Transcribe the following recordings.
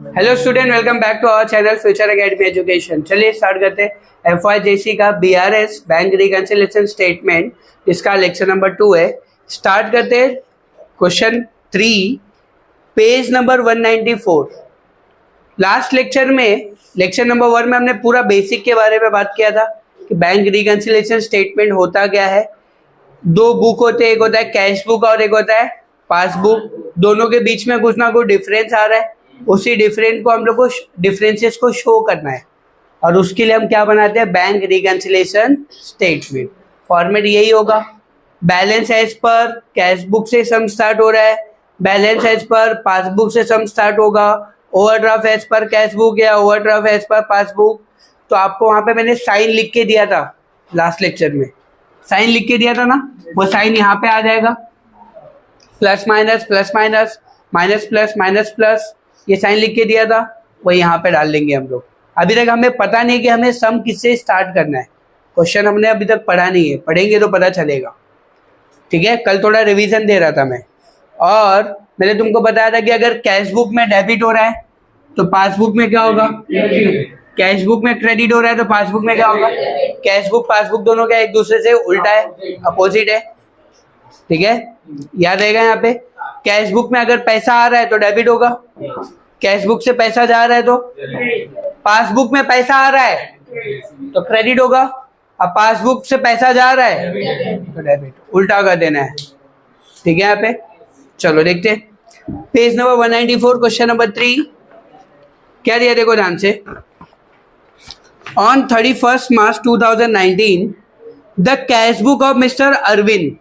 Hello student, welcome back to our channel future academy education. चलिए start करते हैं। FYJC का BRS बैंक रिकंसिलिएशन स्टेटमेंट, इसका lecture number 2 है। स्टार्ट करते हैं question 3, page number 194। Last lecture में, लेक्चर नंबर 1 में हमने पूरा बेसिक के बारे में बात किया था कि बैंक रिकंसिलिएशन स्टेटमेंट होता क्या है। दो बुक होते हैं, एक होता है कैश बुक और एक होता है पासबुक। दोनों के बीच में कुछ ना कुछ डिफरेंस आ रहा है, उसी डिफरेंस को हम लोग को डिफरेंसेस को शो करना है और उसके लिए हम क्या बनाते हैं, बैंक रिकंसिलिएशन स्टेटमेंट। फॉर्मेट यही होगा, बैलेंस एज पर कैश बुक से सम स्टार्ट हो रहा है, बैलेंस एज पर पासबुक से सम स्टार्ट होगा, ओवरड्राफ्ट एज पर कैश बुक या ओवरड्राफ्ट एज पर पासबुक। तो आपको वहां पे मैंने साइन लिख के दिया था, लास्ट लेक्चर में साइन लिख के दिया था ना, वो साइन यहाँ पे आ जाएगा, plus minus plus minus, minus plus minus plus, ये साइन लिख के दिया था, वो यहाँ पे डाल देंगे हम लोग। अभी तक हमें पता नहीं कि हमें सम किससे स्टार्ट करना है, क्वेश्चन हमने अभी तक पढ़ा नहीं है, पढ़ेंगे तो पता चलेगा। ठीक है, कल थोड़ा रिवीजन दे रहा था मैं, और मैंने तुमको बताया था कि अगर कैश बुक में डेबिट हो रहा है तो पासबुक में क्या होगा, कैश बुक में क्रेडिट हो रहा है तो पासबुक में क्या होगा। कैश बुक पासबुक दोनों क्या एक दूसरे से उल्टा है, अपोजिट है। ठीक है, याद रहेगा। यहाँ पे कैश बुक में अगर पैसा आ रहा है तो डेबिट होगा, कैश बुक से पैसा जा रहा है तो, पासबुक में पैसा आ रहा है तो क्रेडिट होगा, अब पासबुक से पैसा जा रहा है तो डेबिट, उल्टा कर देना है। ठीक है, यहाँ पे चलो देखते हैं पेज नंबर 194, क्वेश्चन नंबर 3 क्या दिया, देखो ध्यान से। On 31 March 2019 the cash book of mister Arvind,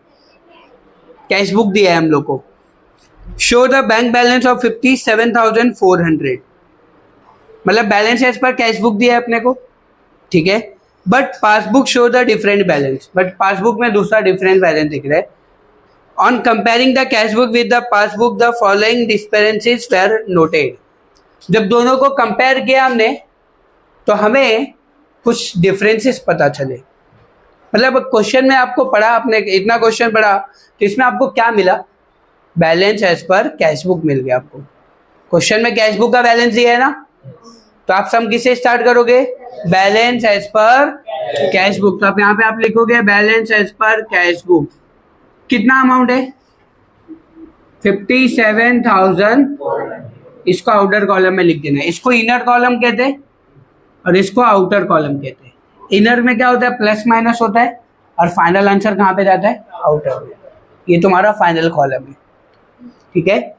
cash book दिया है हम लोग को, show the bank balance of 57,400, मतलब बैलेंस एज पर कैश बुक दिया है अपने को। ठीक है, but passbook show the different balance, but passbook में दूसरा डिफरेंट बैलेंस दिख रहा है। On comparing the cash book with the passbook the following discrepancies were noted, जब दोनों को कंपेयर किया हमने तो हमें कुछ डिफरेंसेस पता चले। मतलब क्वेश्चन में आपको पढ़ा, आपने इतना क्वेश्चन पढ़ा तो इसमें आपको क्या मिला, बैलेंस एज पर कैश बुक मिल गया आपको। क्वेश्चन में कैश बुक का बैलेंस दिया है ना, तो आप सम किससे स्टार्ट करोगे, बैलेंस एज पर कैश बुक। तो आप यहाँ पे आप लिखोगे बैलेंस एज पर कैश बुक, कितना अमाउंट है 57,000, इसको आउटर कॉलम में लिख देना है। इसको इनर कॉलम कहते हैं और इसको आउटर कॉलम कहते हैं। इनर में क्या होता है, प्लस माइनस होता है, और फाइनल आंसर कहाँ पे जाता है, आउटर में। ये तुम्हारा फाइनल कॉलम है। ठीक है,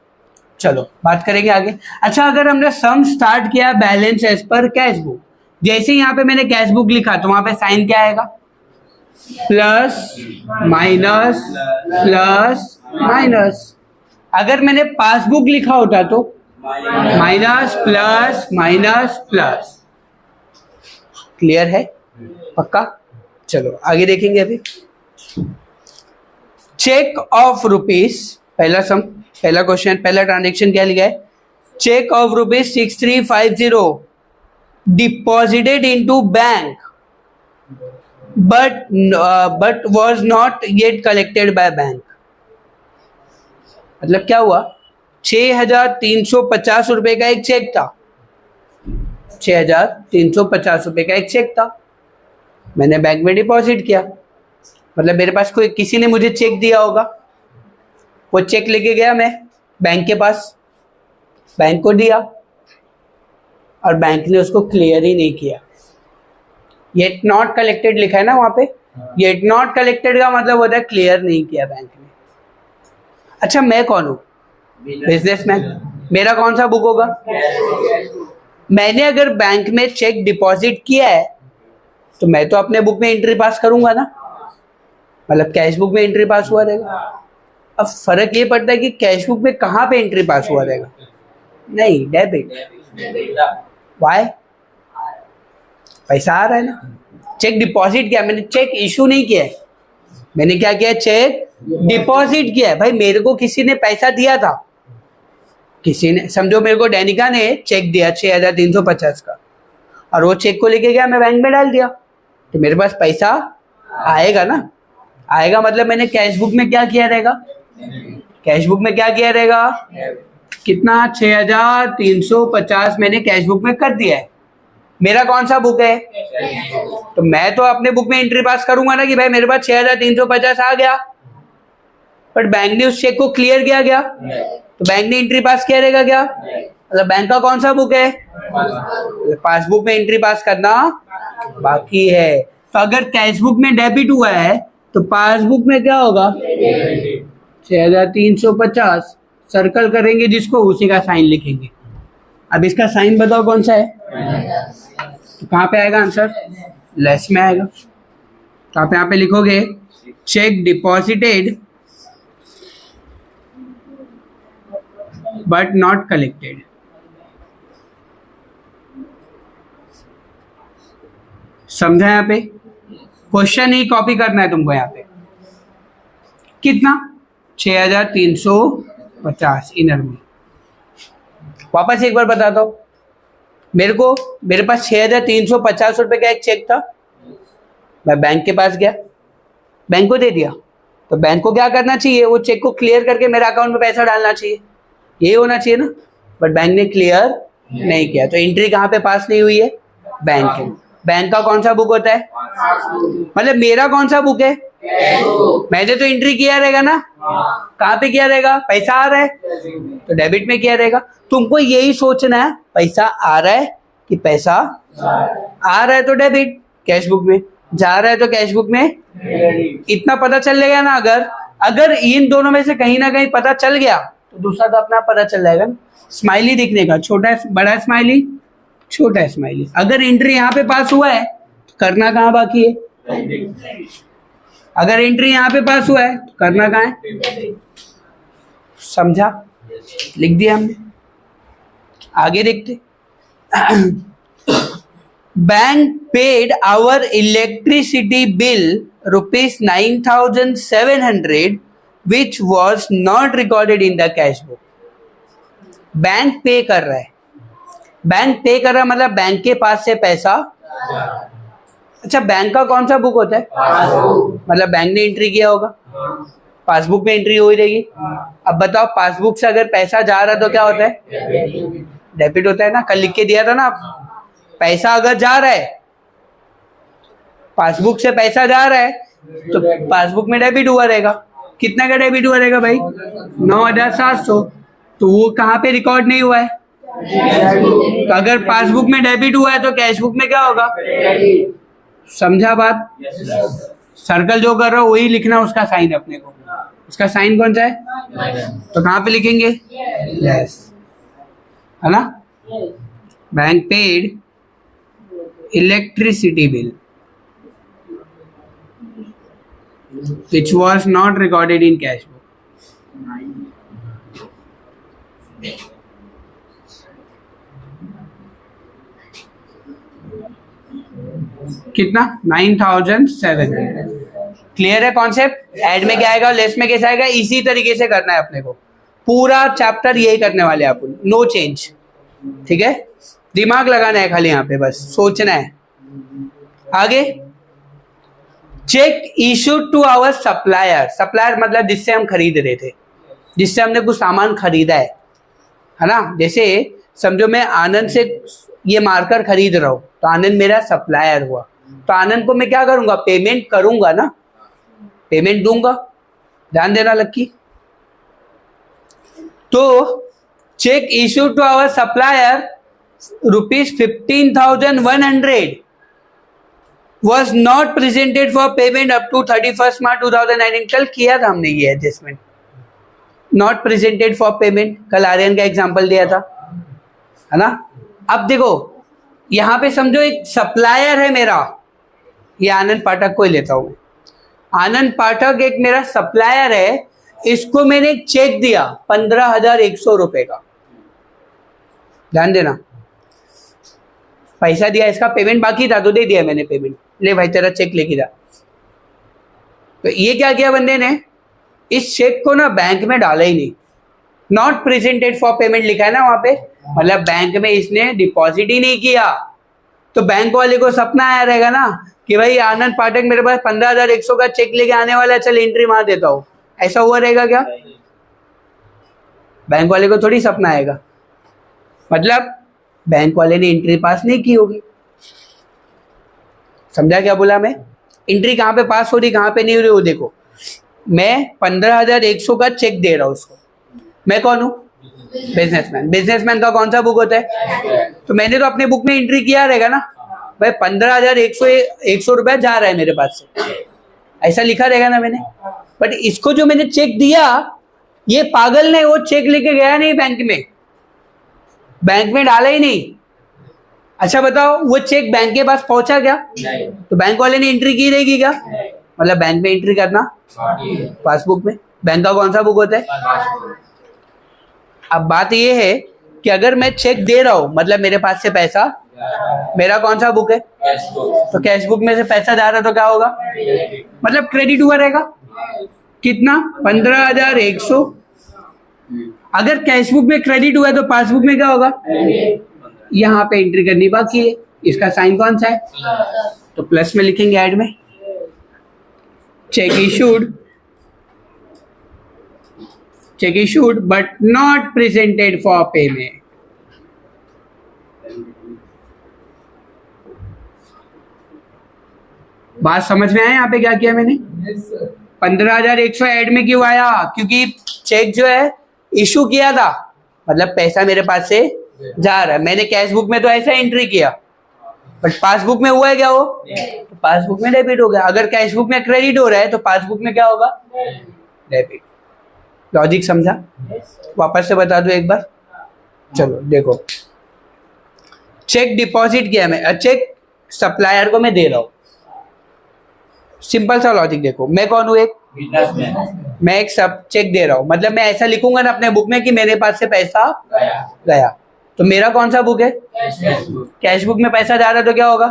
चलो बात करेंगे आगे। अच्छा, अगर हमने सम स्टार्ट किया बैलेंस एज पर कैश बुक, जैसे यहाँ पे मैंने कैश बुक लिखा तो वहां पे साइन क्या आएगा, प्लस माइनस प्लस माइनस। अगर मैंने पासबुक लिखा होता तो minus plus minus plus. Clear है, पक्का। चलो आगे देखेंगे। अभी चेक ऑफ रुपीज, पहला सम, पहला क्वेश्चन, पहला ट्रांजेक्शन क्या लिखा है, cheque of rupees 6350 deposited into bank but was not yet collected by bank. मतलब क्या हुआ, 6,350 रुपए का एक चेक था, 6,350 रुपए का एक चेक था, मैंने बैंक में डिपॉजिट किया। मतलब मेरे पास कोई, किसी ने मुझे चेक दिया होगा, वो चेक लेके गया मैं बैंक के पास, बैंक को दिया और बैंक ने उसको क्लियर ही नहीं किया। येट नॉट कलेक्टेड लिखा है ना वहां पे, येट नॉट कलेक्टेड का मतलब होता है क्लियर नहीं किया बैंक ने। अच्छा, मैं कौन हूं, बिजनेसमैन, मेरा कौन सा बुक होगा, मैंने अगर बैंक में चेक डिपॉजिट किया है तो मैं तो अपने बुक में एंट्री पास करूंगा ना, मतलब कैश बुक में एंट्री पास हुआ रहेगा। अब फर्क ये पड़ता है कि कैश बुक में कहाँ पे एंट्री पास हुआ रहेगा, नहीं डेबिट। वाई, पैसा आ रहा है ना, चेक डिपॉजिट किया, मैंने चेक इशू नहीं किया है, मैंने क्या किया, चेक डिपॉजिट किया है। भाई मेरे को किसी ने पैसा दिया था, किसी ने, समझो मेरे को डैनिका ने चेक दिया 6,350 का, और वो चेक को लेके गया, मैं बैंक में डाल दिया, तो मेरे पास पैसा आएगा ना, आएगा मतलब मैंने कैश बुक में क्या किया रहेगा, कैश बुक में क्या किया रहेगा, कितना 6350 मैंने कैश बुक में कर दिया है। मेरा कौन सा बुक है? तो मैं तो अपने बुक में एंट्री पास करूंगा ना कि भाई मेरे पास 6350 आ गया, बट बैंक ने उस चेक को क्लियर किया गया, तो बैंक ने एंट्री पास किया रहेगा क्या? मतलब बैंक का कौन सा बुक है? पासबुक में एंट्री पास करना बाकी है। तो अगर कैश बुक में डेबिट हुआ है तो पासबुक में क्या होगा? 6350 सर्कल करेंगे जिसको, उसी का साइन लिखेंगे। अब इसका साइन बताओ कौन सा है? तो कहाँ पे आएगा आंसर? लेस में आएगा। तो आप यहाँ पे लिखोगे check deposited but not collected. समझा? यहाँ पे क्वेश्चन ही कॉपी करना है तुमको। यहाँ पे कितना? 6350 इनर में। वापस एक बार बता दो मेरे को, मेरे पास 6350 रुपए का एक चेक था, मैं बैंक के पास गया, बैंक को दे दिया। तो बैंक को क्या करना चाहिए? वो चेक को क्लियर करके मेरे अकाउंट में पैसा डालना चाहिए, यही होना चाहिए ना। बट बैंक ने क्लियर नहीं किया, तो एंट्री कहाँ पे पास नहीं हुई है? बैंक के। बैंक का कौन सा बुक होता है? मतलब मेरा कौन सा बुक है? मैंने तो एंट्री किया रहेगा ना। कहाँ पे किया रहेगा? पैसा आ रहा है तो डेबिट में किया रहेगा। तुमको यही सोचना है, पैसा आ रहा है कि पैसा आ रहा है तो डेबिट कैश बुक में, जा रहा है तो कैश बुक में। इतना पता चल जाएगा ना। अगर इन दोनों में से कहीं ना कहीं पता चल गया तो दूसरा तो अपना पता चल जाएगा। स्माइली दिखने का, छोटा बड़ा स्माइली, छोटा स्माइली। अगर एंट्री यहाँ पे पास हुआ है तो करना कहाँ बाकी है? अगर एंट्री यहाँ पे पास हुआ है तो करना कहाँ है? समझा? लिख दिया हमने। आगे देखते। Bank paid our electricity bill ₹9,700 which was not recorded in the cash book। Bank pay कर रहा है, बैंक पे कर रहा है मतलब बैंक के पास से पैसा। अच्छा, बैंक का कौन सा बुक होता है? मतलब बैंक ने एंट्री किया होगा, पासबुक में एंट्री हो ही रहेगी। अब बताओ पासबुक से अगर पैसा जा रहा है तो क्या होता है? डेबिट होता है ना। कल लिख के दिया था ना आप, पैसा अगर जा रहा है, पासबुक से पैसा जा रहा है तो पासबुक में डेबिट हुआ रहेगा। कितना का डेबिट हुआ रहेगा भाई? 9,700। तो वो कहाँ पे रिकॉर्ड नहीं हुआ है? तो अगर पासबुक में डेबिट हुआ है तो कैश बुक में क्या होगा? समझा बात? सर्कल जो कर रहा हो वही लिखना, उसका साइन अपने को। उसका साइन कौन सा है? तो कहाँ पे लिखेंगे? यस, है ना। Bank paid electricity bill which was not recorded in cash book। कितना? 9,700। क्लियर है कॉन्सेप्ट? ऐड में क्या आएगा, लेस में कैसे आएगा, इसी तरीके से करना है अपने को। पूरा चैप्टर यही करने वाले हैं अपन, नो चेंज। ठीक है, दिमाग लगाना है खाली यहाँ पे, बस सोचना है। आगे, cheque issued to our supplier. Supplier मतलब जिससे हम खरीद रहे थे, जिससे हमने कुछ सामान खरीदा है ना। जैसे समझो मैं आनंद से ये मार्कर खरीद रहा हूं, तो आनंद मेरा सप्लायर हुआ। तो आनंद को मैं क्या करूंगा? पेमेंट करूंगा ना, पेमेंट दूंगा। ध्यान देना लक्की। तो cheque issued to our supplier ₹15,100 was not presented for payment up to 31st March 2019। कल किया था हमने ये adjustment, not presented for payment. कल आर्यन का एग्जांपल दिया था, है ना। अब देखो यहां पे समझो एक सप्लायर है मेरा, ये आनंद पाठक को ही लेता हूं। आनंद पाठक एक मेरा सप्लायर है, इसको मैंने एक चेक दिया 15,100 रुपए का। ध्यान देना, पैसा दिया, इसका पेमेंट बाकी था तो दे दिया मैंने पेमेंट। ले भाई तेरा चेक लेके जा। तो ये क्या किया बंदे ने, इस चेक को ना बैंक में डाला ही नहीं, नॉट प्रेजेंटेड फॉर पेमेंट लिखा है ना वहां पे, मतलब बैंक में इसने डिपॉजिट ही नहीं किया। तो बैंक वाले को सपना आया रहेगा ना कि भाई आनंद पाठक मेरे पास 15,100 का चेक लेके आने वाला है, चल एंट्री मार देता हूं। ऐसा हुआ रहेगा क्या? बैंक वाले को थोड़ी सपना आएगा, मतलब बैंक वाले ने एंट्री पास नहीं की होगी। समझा क्या बोला मैं? एंट्री कहाँ पे पास हो रही, कहाँ पे नहीं हो रही, वो देखो। मैं 15,100 का चेक दे रहा हूँ उसको। मैं कौन हूँ? बिजनेसमैन। बिजनेसमैन का कौन सा बुक होता है? तो मैंने तो अपने बुक में एंट्री किया रहेगा ना भाई, 15,100 रुपया जा रहा है मेरे पास से, ऐसा लिखा रहेगा ना मैंने। बट इसको जो मैंने चेक दिया, ये पागल ने वो चेक लेके गया नहीं बैंक में डाला ही नहीं। अच्छा बताओ, वो चेक बैंक के पास पहुंचा क्या? तो बैंक वाले ने एंट्री की रहेगी क्या? मतलब बैंक में एंट्री करना पासबुक में। बैंक का कौन सा बुक होता है? अब बात ये है कि अगर मैं चेक दे रहा हूं, मतलब मेरे पास से पैसा, मेरा कौन सा बुक है? तो कैश बुक में से पैसा जा रहा है तो क्या होगा? मतलब क्रेडिट हुआ रहेगा। कितना? 15,100। अगर कैश बुक में क्रेडिट हुआ है तो पासबुक में क्या होगा? यहाँ पे एंट्री करनी बाकी है। इसका साइन कौन सा है? तो प्लस में लिखेंगे ऐड में। Check issued but not presented for payment. बात समझ में आया यहाँ पे क्या किया मैंने? 15,100 ऐड में क्यों आया? क्योंकि चेक जो है इशू किया था, मतलब पैसा मेरे पास से जा रहा है। मैंने कैश बुक में तो ऐसा एंट्री किया, बट पासबुक में हुआ है क्या? वो तो पासबुक में डेबिट हो गया। अगर कैश बुक में क्रेडिट हो रहा है तो पासबुक में क्या होगा? डेबिट। लॉजिक समझा? वापस से बता दो एक बार। चलो देखो, चेक डिपॉजिट किया मैं, चेक सप्लायर को मैं दे रहा हूं। सिंपल सा लॉजिक देखो, मैं कौन हूं? मैं एक सब चेक दे रहा हूं, मतलब मैं ऐसा लिखूंगा ना अपने बुक में कि मेरे पास से पैसा गया। तो मेरा कौन सा बुक है? कैश बुक में पैसा जा रहा है तो क्या होगा?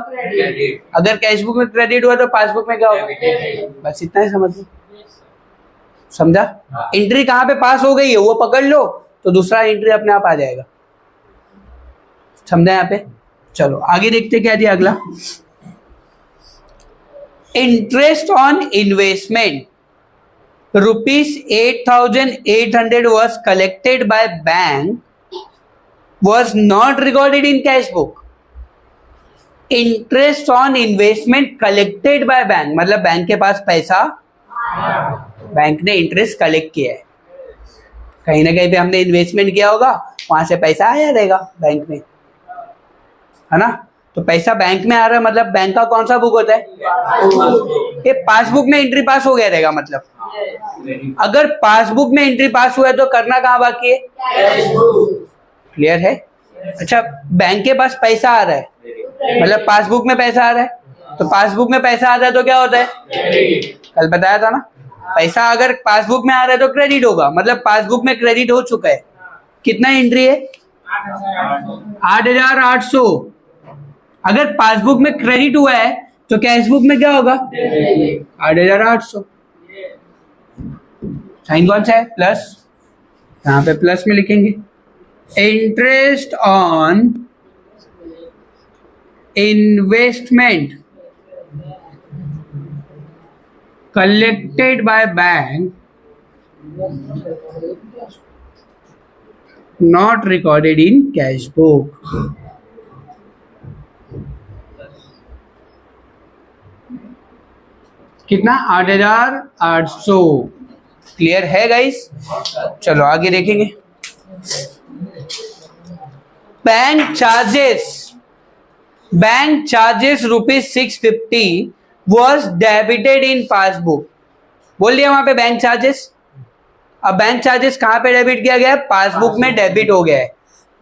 अगर कैश बुक में क्रेडिट हुआ तो पासबुक में क्या होगा? बस इतना ही समझ लो। समझा? एंट्री कहाँ पे पास हो गई है वो पकड़ लो तो दूसरा एंट्री अपने आप आ जाएगा। समझा यहाँ पे? चलो आगे देखते क्या दिया अगला। Interest on investment ₹8,800 was collected by bank was not recorded in cash book. Interest on investment collected by bank, मतलब बैंक के पास पैसा, बैंक ने इंटरेस्ट कलेक्ट किया है। कहीं ना कहीं पे हमने इन्वेस्टमेंट किया होगा, वहां से पैसा आया रहेगा बैंक में, है ना? तो पैसा बैंक में आ रहा है, मतलब बैंक का कौन सा बुक होता है? ये पासबुक में एंट्री पास हो गया रहेगा। मतलब अगर पासबुक में एंट्री पास हुआ है तो करना कहाँ बाकी है? क्लियर है? अच्छा, बैंक के पास पैसा आ रहा है, मतलब पासबुक में पैसा आ रहा है, तो पासबुक में पैसा आता है तो क्या होता है? कल बताया था ना, पैसा अगर पासबुक में आ रहा है तो क्रेडिट होगा, मतलब पासबुक में क्रेडिट हो चुका है। कितना एंट्री है? 8,800। अगर पासबुक में क्रेडिट हुआ है तो कैश बुक में क्या होगा? 8,800। साइन कौन सा है? प्लस। यहाँ पे प्लस में लिखेंगे। Interest on investment collected by bank not recorded in cash book. कितना? 8,800। क्लियर है गाइस? चलो आगे देखेंगे। Bank charges ₹650 was debited in passbook. बोल दिया वहां पे बैंक चार्जेस। अब बैंक चार्जेस कहां पे डेबिट किया गया है? पासबुक में डेबिट हो गया है।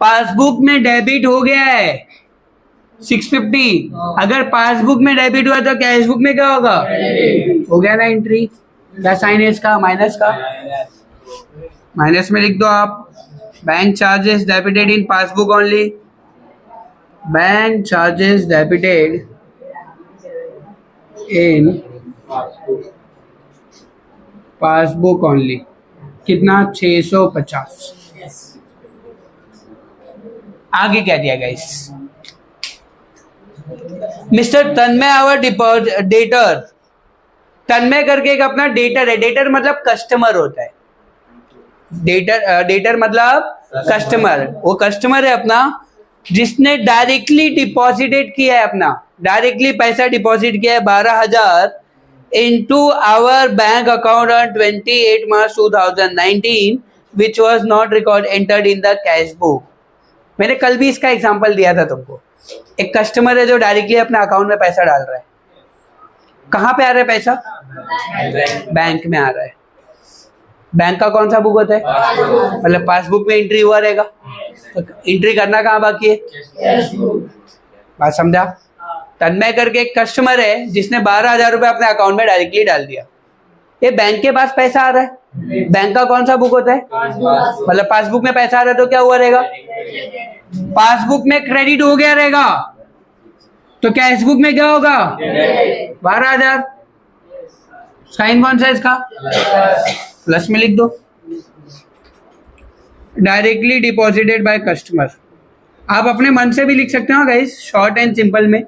पासबुक में डेबिट हो गया है 650। अगर पासबुक में डेबिट हुआ तो कैश बुक में क्या होगा? हो गया ना एंट्री। क्या साइन है इसका? माइनस का। माइनस में लिख दो आप। Bank charges debited in passbook only. Bank charges debited in passbook only. कितना? 650। आगे क्या दिया guys? Mister Tanmay our debtor. Tanmay करके एक अपना डेटर है। डेटर मतलब कस्टमर होता है। डेटर मतलब कस्टमर, वो कस्टमर है अपना जिसने डायरेक्टली डिपॉजिटेड किया है, अपना डायरेक्टली पैसा डिपॉजिट किया है 12,000 into our bank account on 28 March 2019 which was not entered in the cash book. मैंने कल भी इसका एग्जांपल दिया था तुमको। एक कस्टमर है जो डायरेक्टली अपने अकाउंट में पैसा डाल रहा है। कहाँ पे आ रहा है पैसा? बैंक में आ रहा है। बैंक का कौन सा बुक होता है? मतलब पासबुक में एंट्री हुआ रहेगा, तो एंट्री करना कहाँ बाकी है? बात समझा? तन्मय करके एक कस्टमर है जिसने 12,000 रुपए अपने अकाउंट में डायरेक्टली डाल दिया। ये बैंक के पास पैसा आ रहा है। बैंक का कौन सा बुक होता है? मतलब पासबुक में पैसा आ रहा है तो क्या हुआ रहेगा? पासबुक में क्रेडिट हो गया रहेगा, तो कैश बुक में क्या होगा? 12,000। साइन कौन सा है इसका? प्लस में लिख दो। Directly deposited by customer. आप अपने मन से भी लिख सकते हो गाइस, शॉर्ट एंड सिंपल में।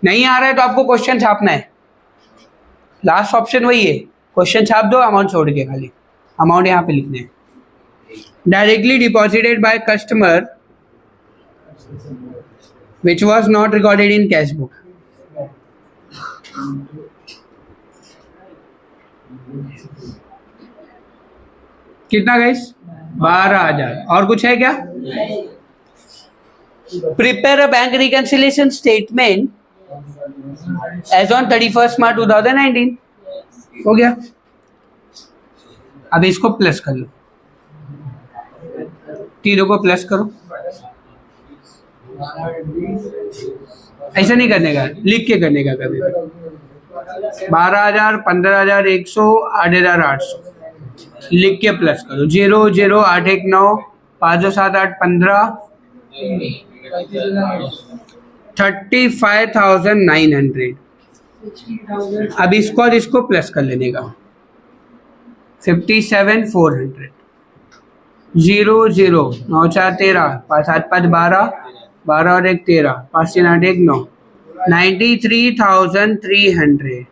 नहीं आ रहा है तो आपको क्वेश्चन छापना है। लास्ट ऑप्शन वही है, क्वेश्चन छाप दो अमाउंट छोड़ के, खाली अमाउंट यहाँ पे लिखने हैं। Directly deposited by customer which was not recorded in cash book. कितना गाइस? 12,000। और कुछ है क्या? Prepare a bank reconciliation statement as on 31 March 2019। हो गया। अब इसको प्लस कर लो, तीनों को प्लस करो। ऐसा नहीं करने का, लिख के करने का कभी। 12,000, 15,000, 100, 8,800 लिख के प्लस करो। 0 0 8 1 9 5 2 7 8 15 35,900। अब इसको और इसको प्लस कर लेने का। 57,400। 0 0 9 4 13 5 7 5 12 12 और 1 13 5 3 8 1 9 93,300।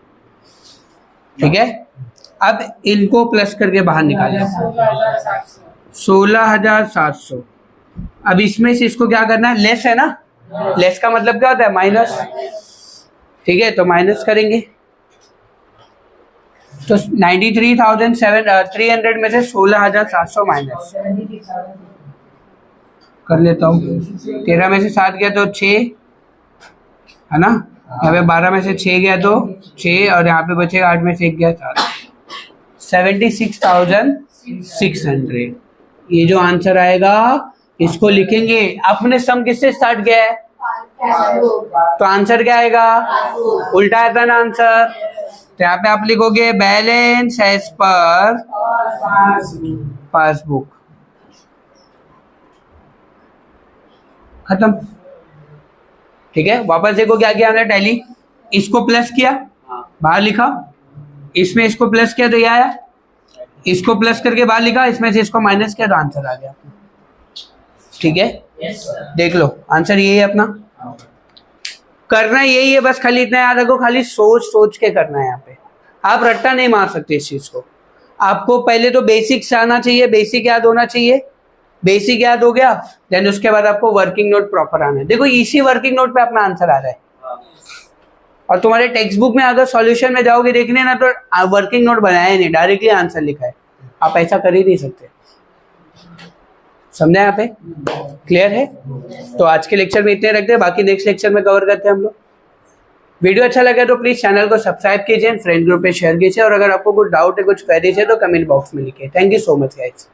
ठीक है। अब इनको प्लस करके बाहर निकालें। 16,700। अब इसमें से इसको क्या करना है? लेस है ना, लेस का मतलब क्या होता है? माइनस। ठीक है, तो माइनस करेंगे तो 93,300 में से 16,700 माइनस कर लेता हूँ। 13 में से 7 गया तो 6 है ना, यहाँ पे 12 में से 6 गया तो 6 और यहाँ पे बचेगा 8 में से 1 गया 7। 76,600। ये जो आंसर आएगा इसको लिखेंगे। अपने सम किससे स्टार्ट किया है? तो आंसर क्या आएगा? उल्टा है था ना आंसर। तो यहाँ पे आप लिखोगे बैलेंस एज पर पासबुक। खत्म। ठीक है, वापस देखो क्या किया हमने टैली। इसको प्लस किया, बाहर लिखा, इसमें इसको प्लस किया तो ये आया, इसको प्लस करके बाहर लिखा, इसमें से इसको माइनस किया तो आंसर आ गया। ठीक है, देख लो आंसर यही है अपना। करना यही है, बस खाली इतना याद रखो, खाली सोच सोच के करना है। यहाँ पे आप रट्टा नहीं मार सकते इस चीज को। आपको पहले तो बेसिक्स आना चाहिए, बेसिक याद होना चाहिए। बेसिक याद हो गया, देन उसके बाद आपको वर्किंग नोट प्रॉपर आना है। देखो इसी वर्किंग नोट पे अपना आंसर आ रहा है। और तुम्हारे टेक्स्ट बुक में अगर सॉल्यूशन में जाओगे देखने ना, तो वर्किंग नोट बनाया नहीं, डायरेक्टली आंसर लिखा है। आप ऐसा कर ही नहीं सकते। समझे यहाँ पे? क्लियर है? तो आज के लेक्चर में इतने रखते हैं, बाकी नेक्स्ट लेक्चर में कवर करते हैं हम लोग। वीडियो अच्छा लगा तो प्लीज चैनल को सब्सक्राइब कीजिए, फ्रेंड ग्रुप पे शेयर कीजिए, और अगर आपको कुछ डाउट है, कुछ क्वेरीज है तो कमेंट बॉक्स में लिखिए। Thank you so much guys.